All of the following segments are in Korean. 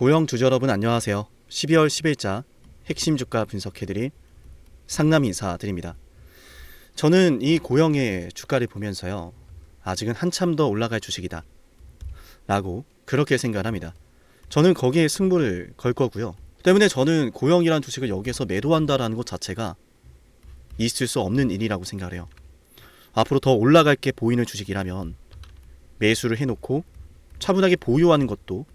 고영 주주 여러분 안녕하세요. 12월 10일자 핵심 주가 분석해드릴 상남 인사드립니다. 저는 이 고영의 주가를 보면서요, 아직은 한참 더 올라갈 주식이다 라고 그렇게 생각을 합니다. 저는 거기에 승부를 걸 거고요. 때문에 저는 고영이라는 주식을 여기에서 매도한다라는 것 자체가 있을 수 없는 일이라고 생각을 해요. 앞으로 더 올라갈 게 보이는 주식이라면 매수를 해놓고 차분하게 보유하는 것도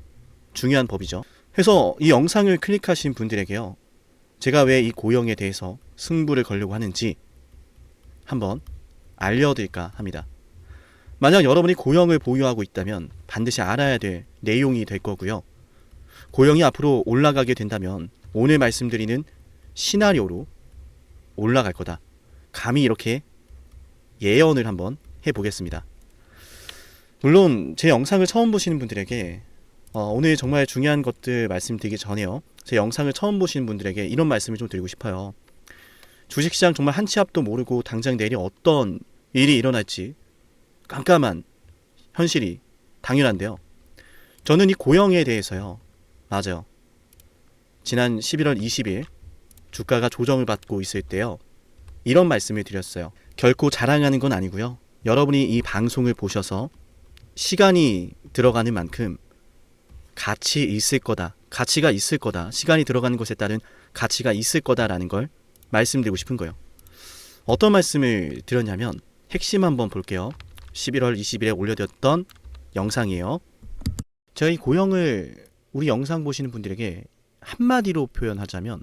중요한 법이죠. 그래서 이 영상을 클릭하신 분들에게요, 제가 왜 이 고영에 대해서 승부를 걸려고 하는지 한번 알려드릴까 합니다. 만약 여러분이 고영을 보유하고 있다면 반드시 알아야 될 내용이 될 거고요. 고영이 앞으로 올라가게 된다면 오늘 말씀드리는 시나리오로 올라갈 거다, 감히 이렇게 예언을 한번 해보겠습니다. 물론 제 영상을 처음 보시는 분들에게 오늘 정말 중요한 것들 말씀드리기 전에요, 제 영상을 처음 보시는 분들에게 이런 말씀을 좀 드리고 싶어요. 주식시장 정말 한 치 앞도 모르고 당장 내일 어떤 일이 일어날지 깜깜한 현실이 당연한데요. 저는 이 고영에 대해서요, 맞아요, 지난 11월 20일 주가가 조정을 받고 있을 때요, 이런 말씀을 드렸어요. 결코 자랑하는 건 아니고요, 여러분이 이 방송을 보셔서 시간이 들어가는 만큼 가치가 있을 거다, 시간이 들어가는 것에 따른 가치가 있을 거다라는 걸 말씀드리고 싶은 거예요. 어떤 말씀을 드렸냐면 핵심 한번 볼게요. 11월 20일에 올려드렸던 영상이에요. 제가 이 고영을 우리 영상 보시는 분들에게 한마디로 표현하자면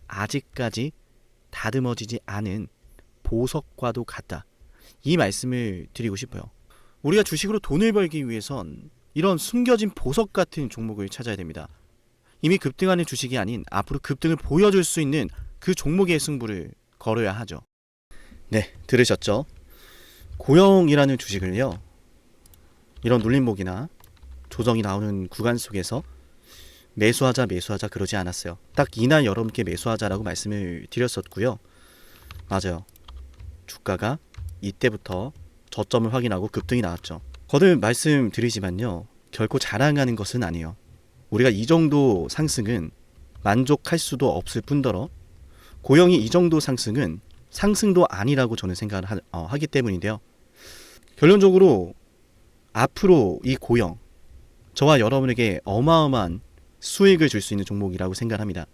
아직까지 다듬어지지 않은 보석과도 같다, 이 말씀을 드리고 싶어요. 우리가 주식으로 돈을 벌기 위해선 이런 숨겨진 보석 같은 종목을 찾아야 됩니다. 이미 급등하는 주식이 아닌 앞으로 급등을 보여줄 수 있는 그 종목의 승부를 걸어야 하죠. 네, 들으셨죠? 고영이라는 주식을요, 이런 눌림목이나 조정이 나오는 구간 속에서 매수하자 그러지 않았어요. 딱 이날 여러분께 매수하자라고 말씀을 드렸었고요. 맞아요, 주가가 이때부터 저점을 확인하고 급등이 나왔죠. 거듭 말씀드리지만요, 결코 자랑하는 것은 아니에요. 우리가 이 정도 상승은 만족할 수도 없을 뿐더러 고영이 이 정도 상승은 상승도 아니라고 저는 생각을 하기 때문인데요. 결론적으로 앞으로 이 고영, 저와 여러분에게 어마어마한 수익을 줄 수 있는 종목이라고 생각합니다.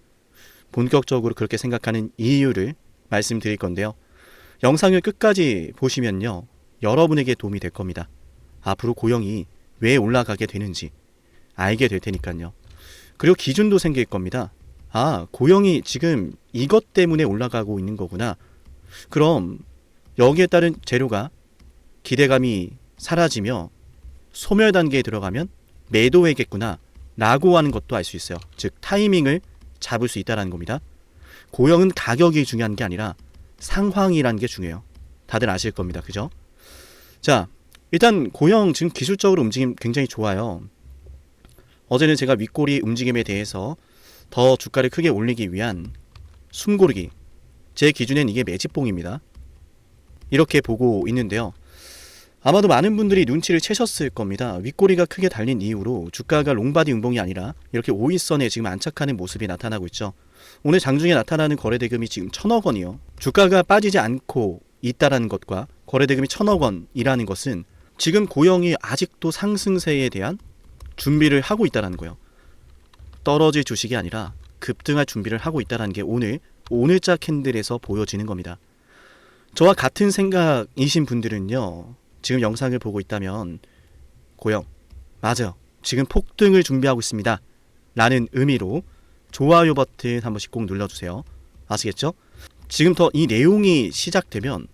본격적으로 그렇게 생각하는 이유를 말씀드릴 건데요. 영상을 끝까지 보시면요, 여러분에게 도움이 될 겁니다. 앞으로 고영이 왜 올라가게 되는지 알게 될 테니까요. 그리고 기준도 생길 겁니다. 아, 고영이 지금 이것 때문에 올라가고 있는 거구나, 그럼 여기에 따른 재료가 기대감이 사라지며 소멸 단계에 들어가면 매도해야겠구나 라고 하는 것도 알 수 있어요. 즉 타이밍을 잡을 수 있다는 겁니다. 고영은 가격이 중요한 게 아니라 상황이라는 게 중요해요. 다들 아실 겁니다. 그죠? 자, 일단 고영 지금 기술적으로 움직임 굉장히 좋아요. 어제는 제가 윗꼬리 움직임에 대해서 더 주가를 크게 올리기 위한 숨고르기, 제 기준엔 이게 매집봉입니다. 이렇게 보고 있는데요. 아마도 많은 분들이 눈치를 채셨을 겁니다. 윗꼬리가 크게 달린 이후로 주가가 롱바디 음봉이 아니라 이렇게 5일선에 지금 안착하는 모습이 나타나고 있죠. 오늘 장중에 나타나는 거래대금이 지금 1,000억 원이요. 주가가 빠지지 않고 있다라는 것과 거래대금이 1,000억 원이라는 것은 지금 고영이 아직도 상승세에 대한 준비를 하고 있다는 거예요. 떨어질 주식이 아니라 급등할 준비를 하고 있다는 게 오늘자 캔들에서 보여지는 겁니다. 저와 같은 생각이신 분들은요, 지금 영상을 보고 있다면 고영, 맞아요, 지금 폭등을 준비하고 있습니다 라는 의미로 좋아요 버튼 한 번씩 꼭 눌러주세요. 아시겠죠? 지금부터 이 내용이 시작되면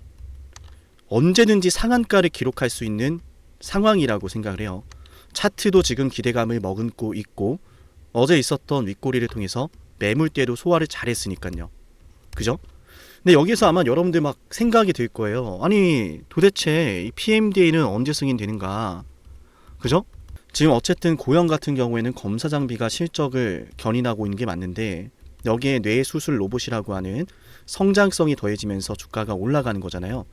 언제든지 상한가를 기록할 수 있는 상황이라고 생각을 해요. 차트도 지금 기대감을 머금고 있고 어제 있었던 윗꼬리를 통해서 매물대로 소화를 잘했으니까요. 그죠? 근데 여기서 아마 여러분들 막 생각이 들 거예요. 아니 도대체 이 PMDA는 언제 승인되는가? 그죠? 지금 어쨌든 고영 같은 경우에는 검사 장비가 실적을 견인하고 있는 게 맞는데 여기에 뇌수술 로봇이라고 하는 성장성이 더해지면서 주가가 올라가는 거잖아요.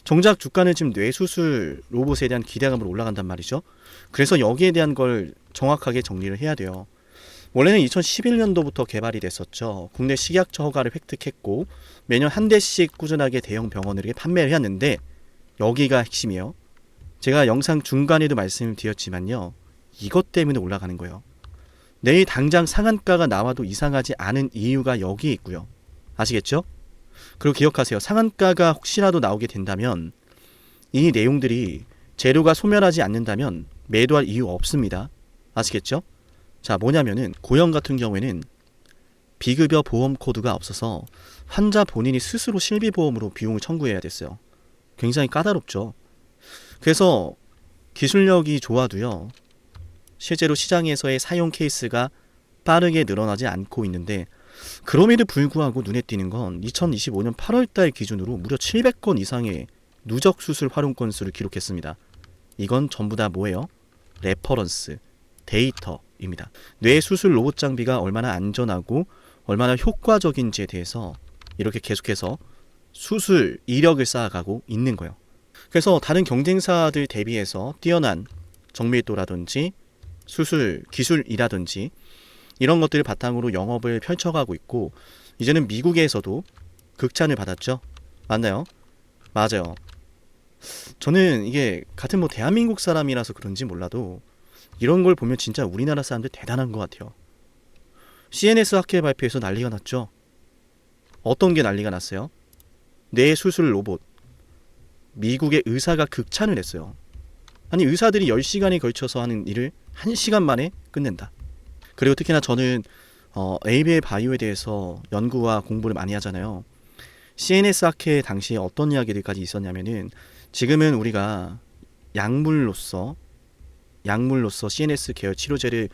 정작 주가는 지금 뇌수술 로봇에 대한 기대감으로 올라간단 말이죠. 그래서 여기에 대한 걸 정확하게 정리를 해야 돼요. 원래는 2011년도부터 개발이 됐었죠. 국내 식약처 허가를 획득했고 매년 한 대씩 꾸준하게 대형 병원들에게 판매를 해왔는데 여기가 핵심이에요. 제가 영상 중간에도 말씀을 드렸지만요. 이것 때문에 올라가는 거예요. 내일 당장 상한가가 나와도 이상하지 않은 이유가 여기에 있고요. 아시겠죠? 그리고 기억하세요. 상한가가 혹시라도 나오게 된다면 이 내용들이 재료가 소멸하지 않는다면 매도할 이유 없습니다. 아시겠죠? 자, 뭐냐면은 고형 같은 경우에는 비급여 보험 코드가 없어서 환자 본인이 스스로 실비보험으로 비용을 청구해야 됐어요. 굉장히 까다롭죠. 그래서 기술력이 좋아도요. 실제로 시장에서의 사용 케이스가 빠르게 늘어나지 않고 있는데 그럼에도 불구하고 눈에 띄는 건 2025년 8월달 기준으로 무려 700건 이상의 누적 수술 활용 건수를 기록했습니다. 이건 전부 다 뭐예요? 레퍼런스, 데이터입니다. 뇌 수술 로봇 장비가 얼마나 안전하고 얼마나 효과적인지에 대해서 이렇게 계속해서 수술 이력을 쌓아가고 있는 거예요. 그래서 다른 경쟁사들 대비해서 뛰어난 정밀도라든지 수술 기술이라든지 이런 것들을 바탕으로 영업을 펼쳐가고 있고 이제는 미국에서도 극찬을 받았죠. 맞나요? 맞아요. 저는 이게 같은 뭐 대한민국 사람이라서 그런지 몰라도 이런 걸 보면 진짜 우리나라 사람들 대단한 것 같아요. CNS 학회 발표에서 난리가 났죠. 어떤 게 난리가 났어요? 뇌 수술 로봇. 미국의 의사가 극찬을 했어요. 아니 의사들이 10시간에 걸쳐서 하는 일을 1시간 만에 끝낸다. 그리고 특히나 저는 ABL 바이오에 대해서 연구와 공부를 많이 하잖아요. CNS 학회 당시에 어떤 이야기들까지 있었냐면은 지금은 우리가 약물로서 CNS 계열 치료제를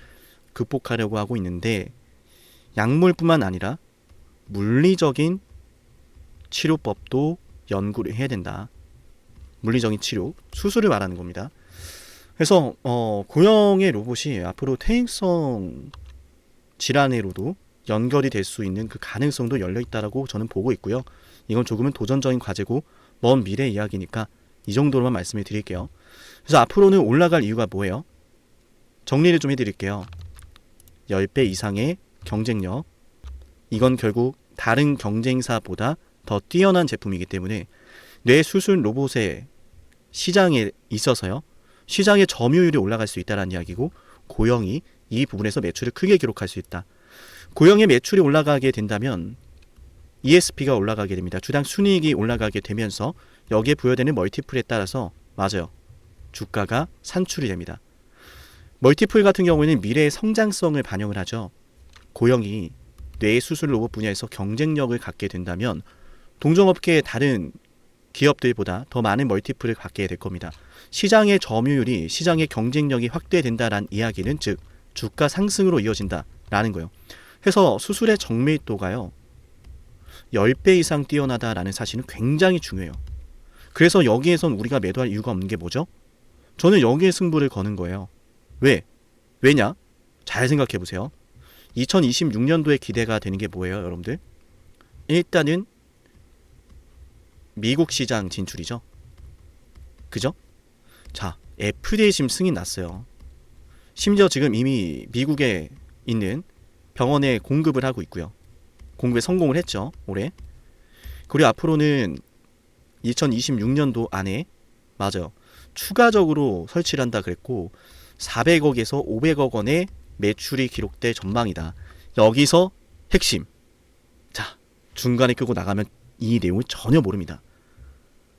극복하려고 하고 있는데 약물뿐만 아니라 물리적인 치료법도 연구를 해야 된다. 물리적인 치료, 수술을 말하는 겁니다. 그래서 고형의 로봇이 앞으로 퇴행성 질환으로도 연결이 될 수 있는 그 가능성도 열려 있다라고 저는 보고 있고요. 이건 조금은 도전적인 과제고 먼 미래 이야기니까 이 정도로만 말씀을 드릴게요. 그래서 앞으로는 올라갈 이유가 뭐예요? 정리를 좀 해드릴게요. 10배 이상의 경쟁력. 이건 결국 다른 경쟁사보다 더 뛰어난 제품이기 때문에 뇌 수술 로봇의 시장에 있어서요. 시장의 점유율이 올라갈 수 있다는 이야기고 고형이 이 부분에서 매출을 크게 기록할 수 있다. 고형의 매출이 올라가게 된다면 ESP가 올라가게 됩니다. 주당 순이익이 올라가게 되면서 여기에 부여되는 멀티플에 따라서 맞아요. 주가가 산출이 됩니다. 멀티플 같은 경우에는 미래의 성장성을 반영을 하죠. 고형이 뇌 수술 로봇 분야에서 경쟁력을 갖게 된다면 동종업계의 다른 기업들보다 더 많은 멀티플을 갖게 될 겁니다. 시장의 점유율이 시장의 경쟁력이 확대된다라는 이야기는 즉 주가 상승으로 이어진다라는 거예요. 그래서 수술의 정밀도가요. 10배 이상 뛰어나다라는 사실은 굉장히 중요해요. 그래서 여기에선 우리가 매도할 이유가 없는 게 뭐죠? 저는 여기에 승부를 거는 거예요. 왜냐? 잘 생각해 보세요. 2026년도에 기대가 되는 게 뭐예요, 여러분들? 일단은 미국 시장 진출이죠. 그죠? 자, FDA 지금 승인 났어요. 심지어 지금 이미 미국에 있는 병원에 공급을 하고 있고요. 공급에 성공을 했죠, 올해. 그리고 앞으로는 2026년도 안에 맞아요. 추가적으로 설치를 한다 그랬고 400억에서 500억 원의 매출이 기록될 전망이다. 여기서 핵심. 자, 중간에 끄고 나가면 이 내용을 전혀 모릅니다.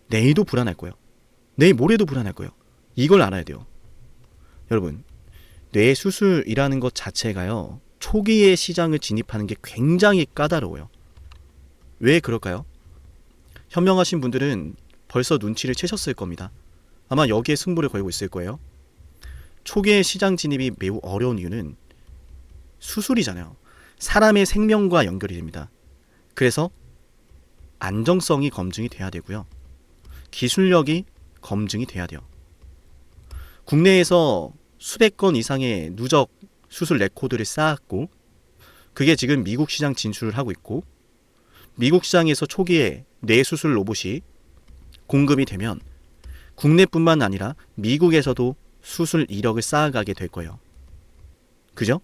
내일도 불안할 거예요. 내일 모레도 불안할 거예요. 이걸 알아야 돼요. 여러분, 뇌 수술이라는 것 자체가요. 초기에 시장을 진입하는 게 굉장히 까다로워요. 왜 그럴까요? 현명하신 분들은 벌써 눈치를 채셨을 겁니다. 아마 여기에 승부를 걸고 있을 거예요. 초기에 시장 진입이 매우 어려운 이유는 수술이잖아요. 사람의 생명과 연결이 됩니다. 그래서 안정성이 검증이 돼야 되고요. 기술력이 검증이 돼야 돼요. 국내에서 수백 건 이상의 누적 수술 레코드를 쌓았고 그게 지금 미국 시장 진출을 하고 있고 미국 시장에서 초기에 뇌 수술 로봇이 공급이 되면 국내뿐만 아니라 미국에서도 수술 이력을 쌓아가게 될 거예요. 그죠?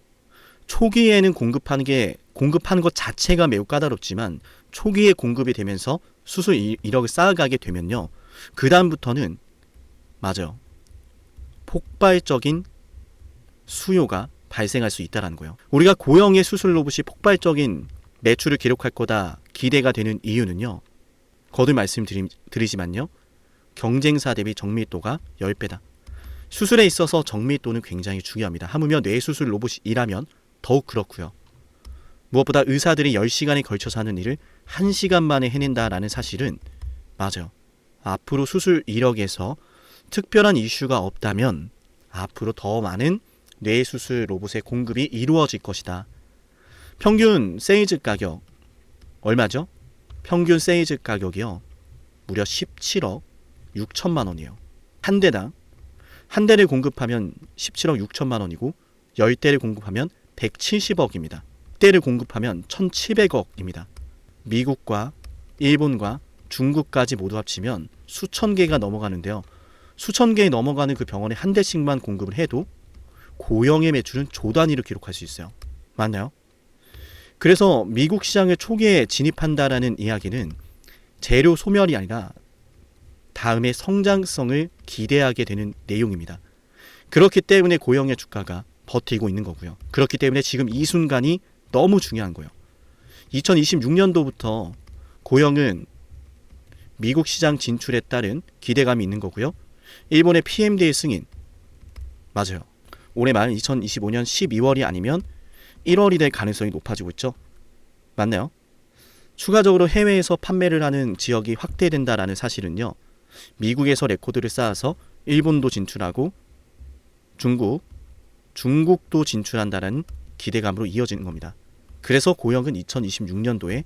초기에는 공급하는 것 자체가 매우 까다롭지만 초기에 공급이 되면서 수술 이력을 쌓아가게 되면요, 그 다음부터는 맞아요, 폭발적인 수요가 발생할 수 있다는 거예요. 우리가 고형의 수술 로봇이 폭발적인 매출을 기록할 거다 기대가 되는 이유는요, 거듭 말씀드리지만요, 경쟁사 대비 정밀도가 10배다. 수술에 있어서 정밀도는 굉장히 중요합니다. 하물며 뇌수술 로봇이라면 더욱 그렇고요. 무엇보다 의사들이 10시간에 걸쳐서 하는 일을 1시간 만에 해낸다라는 사실은 맞아요, 앞으로 수술 이력에서 특별한 이슈가 없다면 앞으로 더 많은 뇌수술 로봇의 공급이 이루어질 것이다. 평균 세일즈 가격 얼마죠? 평균 세일즈 가격이요, 무려 17억 6천만 원이에요. 한 대당. 한 대를 공급하면 17억 6천만 원이고 10대를 공급하면 170억입니다. 10대를 공급하면 1700억입니다. 미국과 일본과 중국까지 모두 합치면 수천 개가 넘어가는데요. 수천 개에 넘어가는 그 병원에 한 대씩만 공급을 해도 고형의 매출은 조 단위로 기록할 수 있어요. 맞나요? 그래서 미국 시장을 초기에 진입한다라는 이야기는 재료 소멸이 아니라 다음의 성장성을 기대하게 되는 내용입니다. 그렇기 때문에 고형의 주가가 버티고 있는 거고요. 그렇기 때문에 지금 이 순간이 너무 중요한 거예요. 2026년도부터 고형은 미국 시장 진출에 따른 기대감이 있는 거고요. 일본의 PMDA 승인, 맞아요, 올해 말 2025년 12월이 아니면 1월이 될 가능성이 높아지고 있죠. 맞나요? 추가적으로 해외에서 판매를 하는 지역이 확대된다라는 사실은요, 미국에서 레코드를 쌓아서 일본도 진출하고 중국도 진출한다는 기대감으로 이어지는 겁니다. 그래서 고형은 2026년도에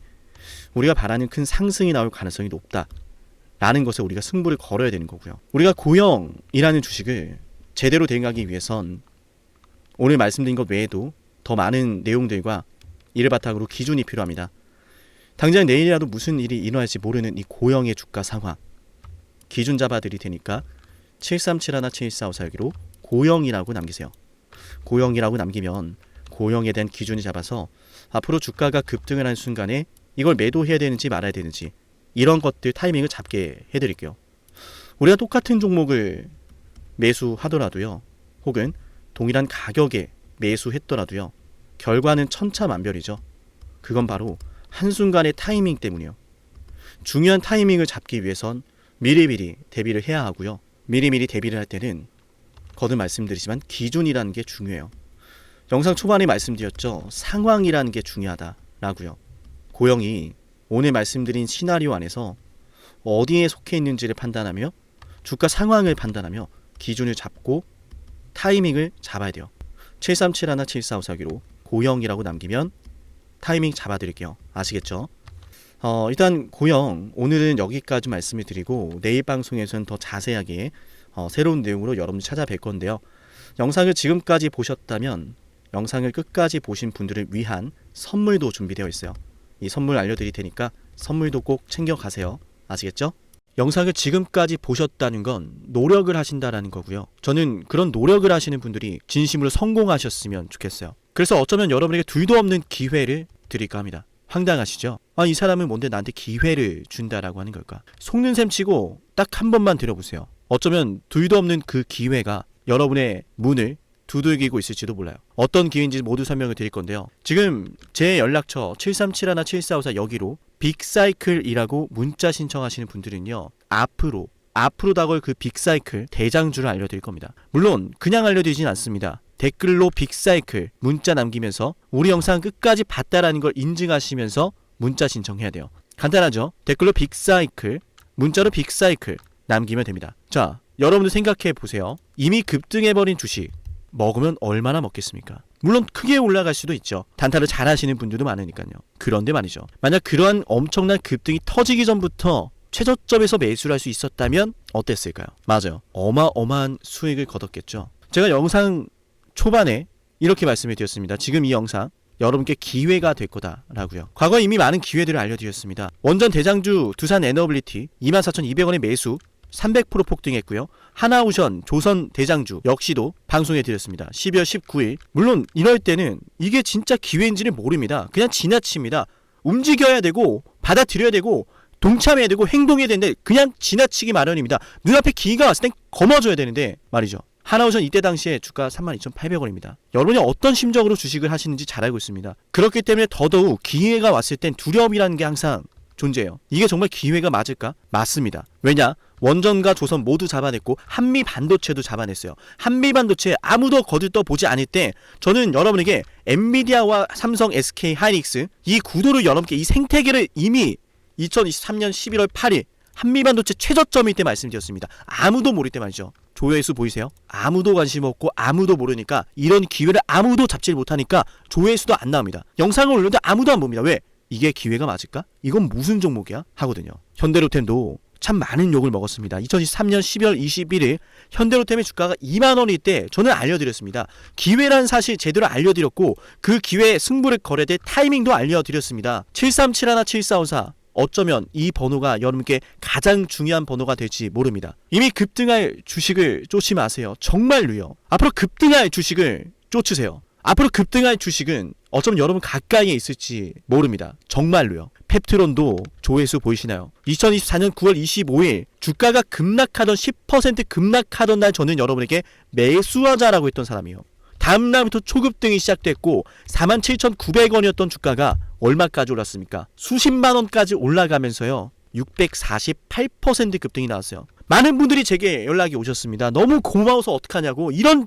우리가 바라는 큰 상승이 나올 가능성이 높다라는 것에 우리가 승부를 걸어야 되는 거고요. 우리가 고형이라는 주식을 제대로 대응하기 위해선 오늘 말씀드린 것 외에도 더 많은 내용들과 이를 바탕으로 기준이 필요합니다. 당장 내일이라도 무슨 일이 일어날지 모르는 이 고형의 주가 상황, 기준 잡아드릴 테니까 7371-7454 고형이라고 남기세요. 고형이라고 남기면 고형에 대한 기준을 잡아서 앞으로 주가가 급등을 하는 순간에 이걸 매도해야 되는지 말아야 되는지 이런 것들 타이밍을 잡게 해드릴게요. 우리가 똑같은 종목을 매수하더라도요, 혹은 동일한 가격에 매수했더라도요, 결과는 천차만별이죠. 그건 바로 한순간의 타이밍 때문이에요. 중요한 타이밍을 잡기 위해선 미리미리 대비를 해야 하고요. 미리미리 대비를 할 때는 거듭 말씀드리지만 기준이라는 게 중요해요. 영상 초반에 말씀드렸죠. 상황이라는 게 중요하다라고요. 고형이 오늘 말씀드린 시나리오 안에서 어디에 속해 있는지를 판단하며 주가 상황을 판단하며 기준을 잡고 타이밍을 잡아야 돼요. 7371-7454 고형이라고 남기면 타이밍 잡아드릴게요. 아시겠죠? 일단 고형 오늘은 여기까지 말씀을 드리고 내일 방송에서는 더 자세하게 새로운 내용으로 여러분들 찾아뵐 건데요. 영상을 지금까지 보셨다면 영상을 끝까지 보신 분들을 위한 선물도 준비되어 있어요. 이 선물 알려드릴 테니까 선물도 꼭 챙겨가세요. 아시겠죠? 영상을 지금까지 보셨다는 건 노력을 하신다라는 거고요. 저는 그런 노력을 하시는 분들이 진심으로 성공하셨으면 좋겠어요. 그래서 어쩌면 여러분에게 둘도 없는 기회를 드릴까 합니다. 황당하시죠? 이 사람은 뭔데 나한테 기회를 준다라고 하는 걸까? 속는 셈 치고 딱 한 번만 들어보세요. 어쩌면 둘도 없는 그 기회가 여러분의 문을 두들기고 있을지도 몰라요. 어떤 기회인지 모두 설명을 드릴 건데요. 지금 제 연락처 7371-7454 여기로 빅사이클이라고 문자 신청하시는 분들은요, 앞으로 다가올 그 빅사이클 대장주를 알려드릴 겁니다. 물론 그냥 알려드리진 않습니다. 댓글로 빅사이클 문자 남기면서 우리 영상 끝까지 봤다라는 걸 인증하시면서 문자 신청해야 돼요. 간단하죠? 댓글로 빅사이클, 문자로 빅사이클 남기면 됩니다. 자, 여러분들 생각해 보세요. 이미 급등해버린 주식 먹으면 얼마나 먹겠습니까? 물론 크게 올라갈 수도 있죠. 단타를 잘 하시는 분들도 많으니까요. 그런데 말이죠, 만약 그러한 엄청난 급등이 터지기 전부터 최저점에서 매수를 할 수 있었다면 어땠을까요? 맞아요, 어마어마한 수익을 거뒀겠죠. 제가 영상 초반에 이렇게 말씀을 드렸습니다. 지금 이 영상 여러분께 기회가 될 거다라고요. 과거에 이미 많은 기회들을 알려드렸습니다. 원전 대장주 두산 에너빌리티 24,200원의 매수 300% 폭등했고요. 하나오션, 조선 대장주 역시도 방송해 드렸습니다. 12월 19일. 물론 이럴 때는 이게 진짜 기회인지를 모릅니다. 그냥 지나칩니다. 움직여야 되고 받아들여야 되고 동참해야 되고 행동해야 되는데 그냥 지나치기 마련입니다. 눈앞에 기회가 왔을 땐 거머줘야 되는데 말이죠. 하나오션 이때 당시에 주가 32,800원입니다. 여러분이 어떤 심정으로 주식을 하시는지 잘 알고 있습니다. 그렇기 때문에 더더욱 기회가 왔을 땐 두려움이라는 게 항상 존재해요. 이게 정말 기회가 맞을까? 맞습니다. 왜냐? 원전과 조선 모두 잡아냈고 한미 반도체도 잡아냈어요. 한미 반도체 아무도 거들떠보지 않을 때 저는 여러분에게 엔비디아와 삼성, SK 하이닉스 이 구도를 여러분께 이 생태계를 이미 2023년 11월 8일 한미반도체 최저점일 때 말씀드렸습니다. 아무도 모를 때 말이죠. 조회수 보이세요? 아무도 관심 없고 아무도 모르니까 이런 기회를 아무도 잡지 못하니까 조회수도 안 나옵니다. 영상을 올렸는데 아무도 안 봅니다. 왜? 이게 기회가 맞을까? 이건 무슨 종목이야? 하거든요. 현대로템도 참 많은 욕을 먹었습니다. 2023년 12월 21일 현대로템의 주가가 2만원일 때 저는 알려드렸습니다. 기회란 사실 제대로 알려드렸고 그 기회에 승부를 걸어야 될 타이밍도 알려드렸습니다. 7371, 7454 어쩌면 이 번호가 여러분께 가장 중요한 번호가 될지 모릅니다. 이미 급등할 주식을 쫓지 마세요. 정말로요. 앞으로 급등할 주식을 쫓으세요. 앞으로 급등할 주식은 어쩌면 여러분 가까이에 있을지 모릅니다. 정말로요. 펩트론도 조회수 보이시나요? 2024년 9월 25일 주가가 급락하던 10% 급락하던 날 저는 여러분에게 매수하자라고 했던 사람이에요. 다음 날부터 초급등이 시작됐고 47,900원이었던 주가가 얼마까지 올랐습니까? 수십만 원까지 올라가면서요. 648% 급등이 나왔어요. 많은 분들이 제게 연락이 오셨습니다. 너무 고마워서 어떡하냐고. 이런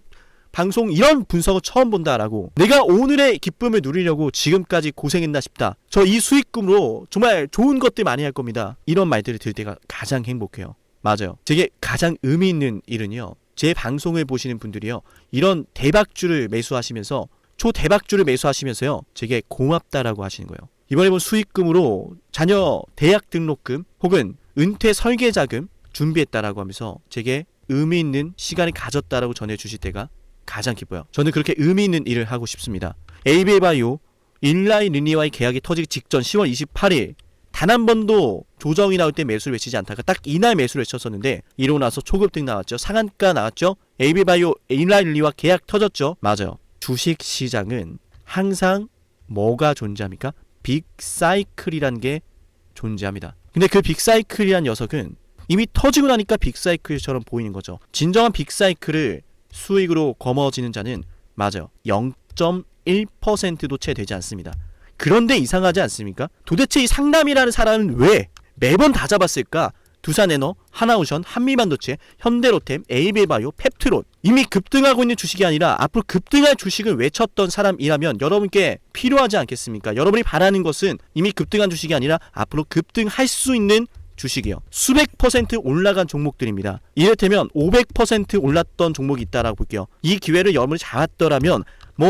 방송, 이런 분석을 처음 본다라고. 내가 오늘의 기쁨을 누리려고 지금까지 고생했나 싶다. 저 이 수익금으로 정말 좋은 것들 많이 할 겁니다. 이런 말들을 들을 때가 가장 행복해요. 맞아요. 제게 가장 의미 있는 일은요. 제 방송을 보시는 분들이요. 이런 대박주를 매수하시면서 초대박주를 매수하시면서요. 제게 고맙다라고 하시는 거예요. 이번에 본 수익금으로 자녀 대학 등록금 혹은 은퇴 설계자금 준비했다라고 하면서 제게 의미 있는 시간을 가졌다라고 전해주실 때가 가장 기뻐요. 저는 그렇게 의미 있는 일을 하고 싶습니다. 에이비바이오 일라이 르니와의 계약이 터지기 직전 10월 28일 단 한 번도 조정이 나올 때 매수를 외치지 않다가 딱 이날 매수를 외쳤었는데 이러고 나서 초급등 나왔죠. 상한가 나왔죠. 에이비바이오 일라이 르니와 계약 터졌죠. 맞아요. 주식시장은 항상 뭐가 존재합니까? 빅사이클이란 게 존재합니다. 근데 그 빅사이클이란 녀석은 이미 터지고 나니까 빅사이클처럼 보이는 거죠. 진정한 빅사이클을 수익으로 거머쥐는 자는 맞아요. 0.1%도 채 되지 않습니다. 그런데 이상하지 않습니까? 도대체 이 상남이라는 사람은 왜 매번 다 잡았을까? 두산에너, 하나오션, 한미반도체, 현대로템, 에이비바이오, 펩트론 이미 급등하고 있는 주식이 아니라 앞으로 급등할 주식을 외쳤던 사람이라면 여러분께 필요하지 않겠습니까? 여러분이 바라는 것은 이미 급등한 주식이 아니라 앞으로 급등할 수 있는 주식이요. 수백 퍼센트 올라간 종목들입니다. 이를테면 500% 올랐던 종목이 있다라고 볼게요. 이 기회를 여러분이 잡았더라면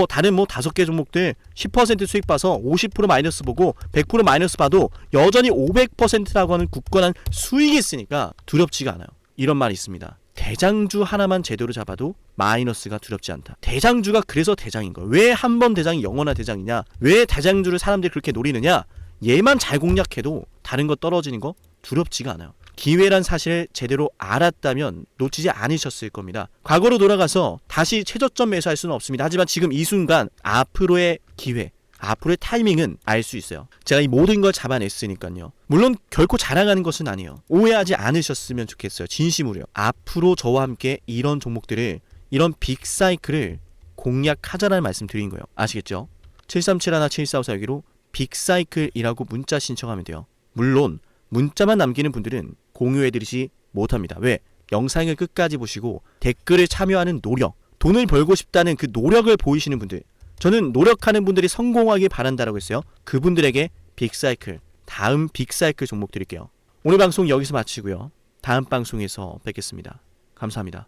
다른 5개 종목들 10% 수익 봐서 50% 마이너스 보고 100% 마이너스 봐도 여전히 500%라고 하는 굳건한 수익이 있으니까 두렵지가 않아요. 이런 말이 있습니다. 대장주 하나만 제대로 잡아도 마이너스가 두렵지 않다. 대장주가 그래서 대장인 거예요. 왜 한 번 대장이 영원한 대장이냐? 왜 대장주를 사람들이 그렇게 노리느냐? 얘만 잘 공략해도 다른 거 떨어지는 거 두렵지가 않아요. 기회란 사실을 제대로 알았다면 놓치지 않으셨을 겁니다. 과거로 돌아가서 다시 최저점 매수할 수는 없습니다. 하지만 지금 이 순간 앞으로의 기회, 앞으로의 타이밍은 알 수 있어요. 제가 이 모든 걸 잡아냈으니까요. 물론 결코 자랑하는 것은 아니에요. 오해하지 않으셨으면 좋겠어요. 진심으로요. 앞으로 저와 함께 이런 종목들을, 이런 빅사이클을 공략하자라는 말씀 드린 거예요. 아시겠죠? 7371-7454 여기로 빅사이클이라고 문자 신청하면 돼요. 물론 문자만 남기는 분들은 공유해드리지 못합니다. 왜? 영상을 끝까지 보시고 댓글에 참여하는 노력, 돈을 벌고 싶다는 그 노력을 보이시는 분들, 저는 노력하는 분들이 성공하길 바란다라고 했어요. 그분들에게 빅사이클, 다음 빅사이클 종목 드릴게요. 오늘 방송 여기서 마치고요. 다음 방송에서 뵙겠습니다. 감사합니다.